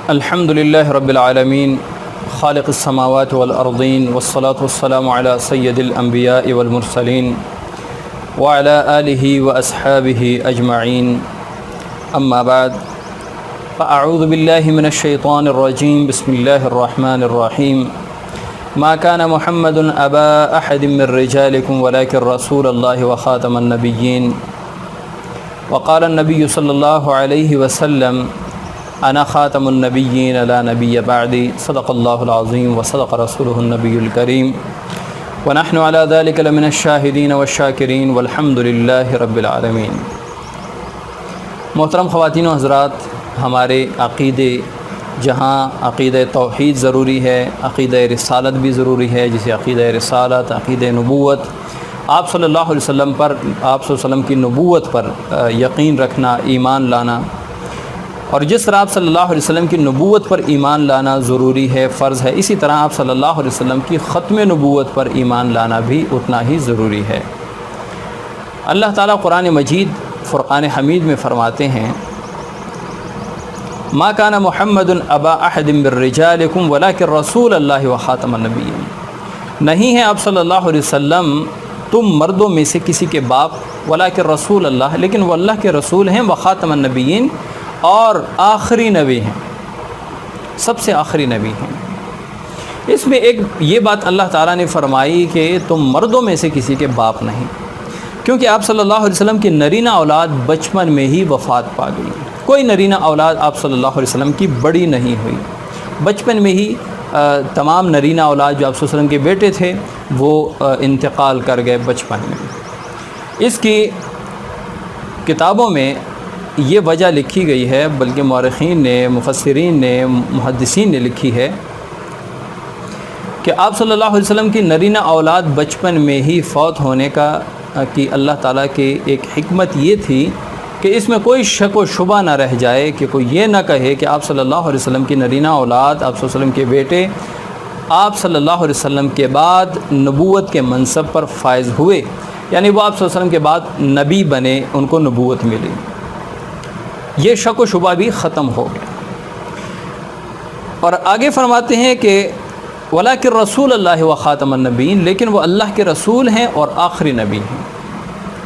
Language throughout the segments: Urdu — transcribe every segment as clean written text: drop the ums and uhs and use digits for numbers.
الحمد للہ رب العالمین خالق السماوات والارضین والصلاة والسلام علی سید الانبیاء والمرسلین وعلی آلہ واصحابہ اجمعین اما بعد فاعوذ باللہ من الشیطان الرجیم بسم اللہ الرحمن الرحیم ما كان محمد ابا احد من رجالکم ولکن رسول اللہ وخاتم النبیین وقال النبی صلی اللہ علیہ وسلم انا خاتم النبیین لا نبی بعدی صدق اللہ العظیم وصدق رسولہ النبی الکریم ونحن علی ذلک لمن الشاہدین والشاکرین والحمد للہ رب العالمین۔ محترم خواتین و حضرات، ہمارے عقیدے جہاں عقیدہ توحید ضروری ہے، عقیدہ رسالت بھی ضروری ہے، جسے عقیدہ رسالت، عقیدہ نبوت، آپ صلی اللہ علیہ وسلم پر، آپ صلی اللہ علیہ وسلم کی نبوت پر یقین رکھنا، ایمان لانا، اور جس طرح آپ صلی اللہ علیہ وسلم کی نبوت پر ایمان لانا ضروری ہے، فرض ہے، اسی طرح آپ صلی اللہ علیہ وسلم کی ختم نبوت پر ایمان لانا بھی اتنا ہی ضروری ہے۔ اللہ تعالیٰ قرآن مجید فرقان حمید میں فرماتے ہیں ما کان محمد ابا احد من رجالکم ولکن رسول اللہ وخاتم النبیین، نہیں ہے آپ صلی اللہ علیہ وسلم تم مردوں میں سے کسی کے باپ، ولکن رسول اللہ، لیکن وہ اللہ کے رسول ہیں، وخاتم النبیین، اور آخری نبی ہیں، سب سے آخری نبی ہیں۔ اس میں ایک یہ بات اللہ تعالیٰ نے فرمائی کہ تم مردوں میں سے کسی کے باپ نہیں، کیونکہ آپ صلی اللہ علیہ وسلم کی نرینہ اولاد بچپن میں ہی وفات پا گئی، کوئی نرینہ اولاد آپ صلی اللہ علیہ وسلم کی بڑی نہیں ہوئی، بچپن میں ہی تمام نرینہ اولاد جو آپ صلی اللہ علیہ وسلم کے بیٹے تھے وہ انتقال کر گئے بچپن میں۔ اس کی کتابوں میں یہ وجہ لکھی گئی ہے، بلکہ مورخین نے، مفسرین نے، محدثین نے لکھی ہے کہ آپ صلی اللہ علیہ وسلم کی نرینہ اولاد بچپن میں ہی فوت ہونے کی اللہ تعالیٰ کی ایک حکمت یہ تھی کہ اس میں کوئی شک و شبہ نہ رہ جائے، کہ کوئی یہ نہ کہے کہ آپ صلی اللہ علیہ وسلم کی نرینہ اولاد، آپ صلی اللہ علیہ وسلم کے بیٹے، آپ صلی اللہ علیہ وسلم کے بعد نبوت کے منصب پر فائز ہوئے، یعنی وہ آپ صلی اللہ علیہ وسلم کے بعد نبی بنے، ان کو نبوت ملی۔ یہ شک و شبہ بھی ختم ہو گیا۔ اور آگے فرماتے ہیں کہ وَلَٰكِن رسول اللہ وخاتم النبیین، لیکن وہ اللہ کے رسول ہیں اور آخری نبی ہیں۔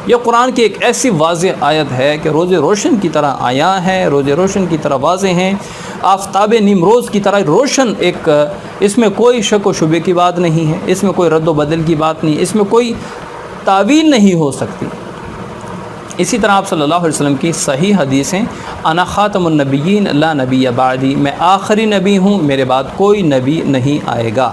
یہ قرآن کی ایک ایسی واضح آیت ہے کہ روز روشن کی طرح آیاں ہیں، روز روشن کی طرح واضح ہیں، آفتاب نیمروز کی طرح روشن، ایک اس میں کوئی شک و شبے کی بات نہیں ہے، اس میں کوئی رد و بدل کی بات نہیں، اس میں کوئی تعویل نہیں ہو سکتی۔ اسی طرح آپ صلی اللہ علیہ وسلم کی صحیح حدیث ہیں، انا خاتم النبیین لا نبی بعدی، میں آخری نبی ہوں، میرے بعد کوئی نبی نہیں آئے گا۔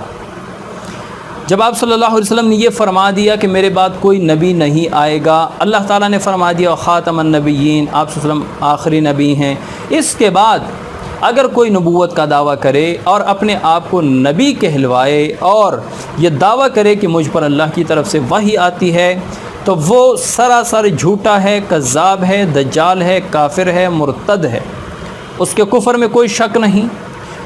جب آپ صلی اللہ علیہ وسلم نے یہ فرما دیا کہ میرے بعد کوئی نبی نہیں آئے گا، اللہ تعالیٰ نے فرما دیا خاتم النبیین، آپ صلی اللہ علیہ وسلم آخری نبی ہیں، اس کے بعد اگر کوئی نبوت کا دعویٰ کرے اور اپنے آپ کو نبی کہلوائے اور یہ دعویٰ کرے کہ مجھ پر اللہ کی طرف سے وحی آتی ہے، تو وہ سراسر جھوٹا ہے، کذاب ہے، دجال ہے، کافر ہے، مرتد ہے۔ اس کے کفر میں کوئی شک نہیں،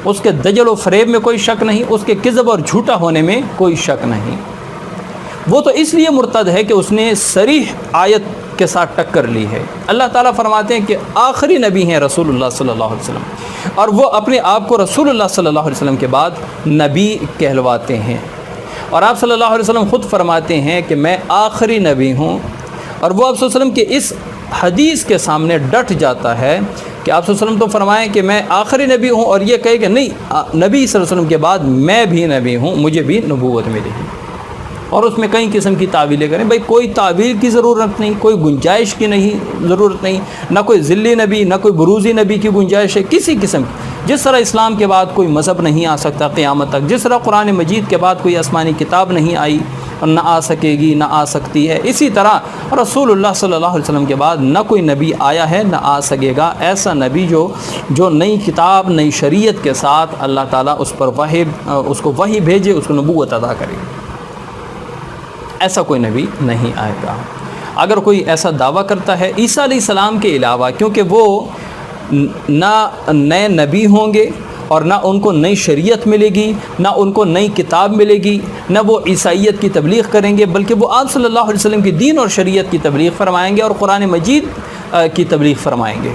اس کے دجل و فریب میں کوئی شک نہیں، اس کے کذب اور جھوٹا ہونے میں کوئی شک نہیں۔ وہ تو اس لیے مرتد ہے کہ اس نے صریح آیت کے ساتھ ٹکر لی ہے۔ اللہ تعالیٰ فرماتے ہیں کہ آخری نبی ہیں رسول اللہ صلی اللہ علیہ وسلم، اور وہ اپنے آپ کو رسول اللہ صلی اللہ علیہ وسلم کے بعد نبی کہلواتے ہیں، اور آپ صلی اللہ علیہ وسلم خود فرماتے ہیں کہ میں آخری نبی ہوں، اور وہ آپ صلی اللہ علیہ وسلم کے اس حدیث کے سامنے ڈٹ جاتا ہے کہ آپ صلی اللہ علیہ وسلم تو فرمائیں کہ میں آخری نبی ہوں، اور یہ کہے کہ نہیں، نبی صلی اللہ علیہ وسلم کے بعد میں بھی نبی ہوں، مجھے بھی نبوت ملی ہے، اور اس میں کئی قسم کی تعویلیں کریں۔ بھائی کوئی تعویل کی ضرورت نہیں، کوئی گنجائش کی نہیں ضرورت نہیں، نہ کوئی ذلی نبی، نہ کوئی بروزی نبی کی گنجائش ہے کسی قسم کی۔ جس طرح اسلام کے بعد کوئی مذہب نہیں آ سکتا قیامت تک، جس طرح قرآن مجید کے بعد کوئی آسمانی کتاب نہیں آئی اور نہ آ سکے گی، نہ آ سکتی ہے، اسی طرح رسول اللہ صلی اللہ علیہ وسلم کے بعد نہ کوئی نبی آیا ہے، نہ آ سکے گا۔ ایسا نبی جو نئی کتاب، نئی شریعت کے ساتھ اللہ تعالیٰ اس پر اس کو وحی بھیجے، اس کو نبوت عطا کرے، ایسا کوئی نبی نہیں آئے گا۔ اگر کوئی ایسا دعویٰ کرتا ہے عیسیٰ علیہ السلام کے علاوہ، کیونکہ وہ نہ نئے نبی ہوں گے اور نہ ان کو نئی شریعت ملے گی، نہ ان کو نئی کتاب ملے گی، نہ وہ عیسائیت کی تبلیغ کریں گے، بلکہ وہ آپ صلی اللہ علیہ وسلم کی دین اور شریعت کی تبلیغ فرمائیں گے اور قرآن مجید کی تبلیغ فرمائیں گے۔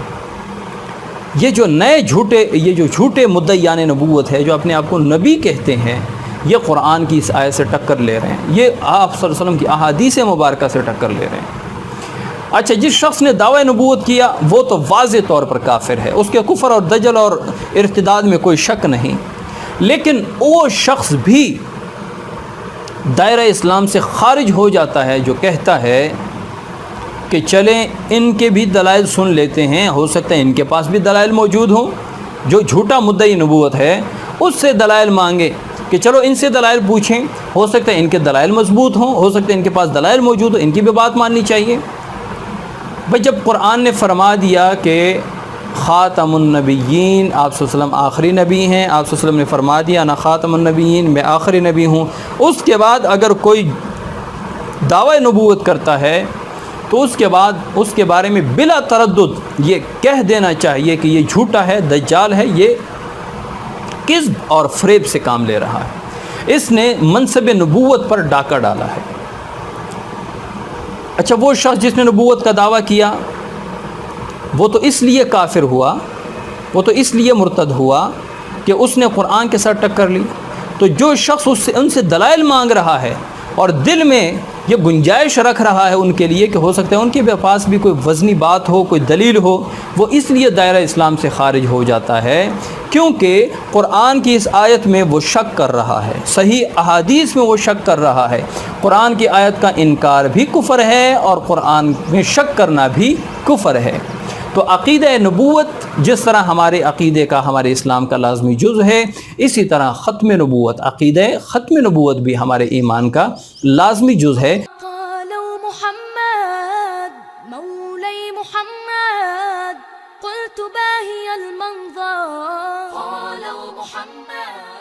یہ جو جھوٹے مدعیان نبوت ہے، جو اپنے آپ کو نبی کہتے ہیں، یہ قرآن کی اس آیت سے ٹکر لے رہے ہیں، یہ آپ صلی اللہ علیہ وسلم کی احادیث مبارکہ سے ٹکر لے رہے ہیں۔ اچھا، جس شخص نے دعوی نبوت کیا وہ تو واضح طور پر کافر ہے، اس کے کفر اور دجل اور ارتداد میں کوئی شک نہیں، لیکن وہ شخص بھی دائرہ اسلام سے خارج ہو جاتا ہے جو کہتا ہے کہ چلیں ان کے بھی دلائل سن لیتے ہیں، ہو سکتا ہے ان کے پاس بھی دلائل موجود ہوں۔ جو جھوٹا مدعی نبوت ہے اس سے دلائل مانگے کہ چلو ان سے دلائل پوچھیں، ہو سکتا ہے ان کے دلائل مضبوط ہوں، ہو سکتا ہے ان کے پاس دلائل موجود ہوں، ان کی بھی بات ماننی چاہیے۔ بھائی جب قرآن نے فرما دیا کہ خاتم النبیین، آپ صلی اللہ علیہ وسلم آخری نبی ہیں، آپ صلی اللہ علیہ وسلم نے فرما دیا انا خاتم النبیین، میں آخری نبی ہوں، اس کے بعد اگر کوئی دعوی نبوت کرتا ہے تو اس کے بعد اس کے بارے میں بلا تردد یہ کہہ دینا چاہیے کہ یہ جھوٹا ہے، دجال ہے، یہ کذب اور فریب سے کام لے رہا ہے، اس نے منصب نبوت پر ڈاکہ ڈالا ہے۔ اچھا، وہ شخص جس نے نبوت کا دعویٰ کیا وہ تو اس لیے کافر ہوا، وہ تو اس لیے مرتد ہوا کہ اس نے قرآن کے ساتھ ٹکر لی۔ تو جو شخص ان سے دلائل مانگ رہا ہے اور دل میں یہ گنجائش رکھ رہا ہے ان کے لیے کہ ہو سکتا ہے ان کے پاس بھی کوئی وزنی بات ہو، کوئی دلیل ہو، وہ اس لیے دائرہ اسلام سے خارج ہو جاتا ہے کیونکہ قرآن کی اس آیت میں وہ شک کر رہا ہے، صحیح احادیث میں وہ شک کر رہا ہے۔ قرآن کی آیت کا انکار بھی کفر ہے اور قرآن میں شک کرنا بھی کفر ہے۔ تو عقیدہ نبوت جس طرح ہمارے عقیدے کا، ہمارے اسلام کا لازمی جز ہے، اسی طرح ختم نبوت، عقیدہ ختم نبوت بھی ہمارے ایمان کا لازمی جز ہے۔ قالوا محمد مولاي محمد قلت باهي المنظر قالوا محمد